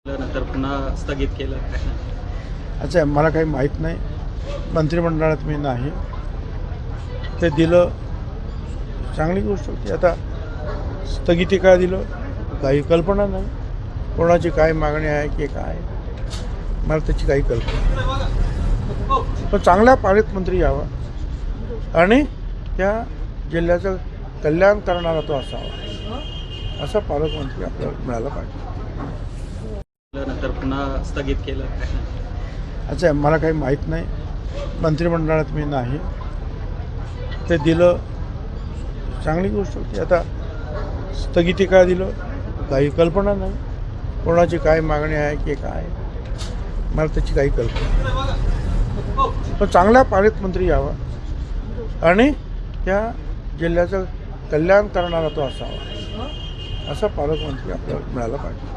नंतर पुन्हा स्थगित केलं. अच्छा, मला काही माहीत नाही. मंत्रिमंडळात मी नाही. ते दिलं, चांगली गोष्ट होती. आता स्थगिती काय दिलं काही कल्पना नाही. कोणाची काय मागणी आहे की काय, मला त्याची काही कल्पना नाही. पण चांगला पालकमंत्री यावा आणि त्या जिल्ह्याचं कल्याण करणारा तो असावा, असा पालकमंत्री आपल्याला मिळाला पाहिजे. नंतर पुन्हा स्थगित केलं. अच्छा, मला काही माहीत नाही. मंत्रिमंडळात मी नाही. ते दिलं, चांगली गोष्ट होती. आता स्थगिती काय दिलं काही कल्पना नाही. कोणाची काय मागणी आहे की काय, मला त्याची काही कल्पना नाही. पण चांगला पालकमंत्री यावा आणि त्या जिल्ह्याचं कल्याण करणारा तो असावा, असा पालकमंत्री आपल्याला मिळाला पाहिजे.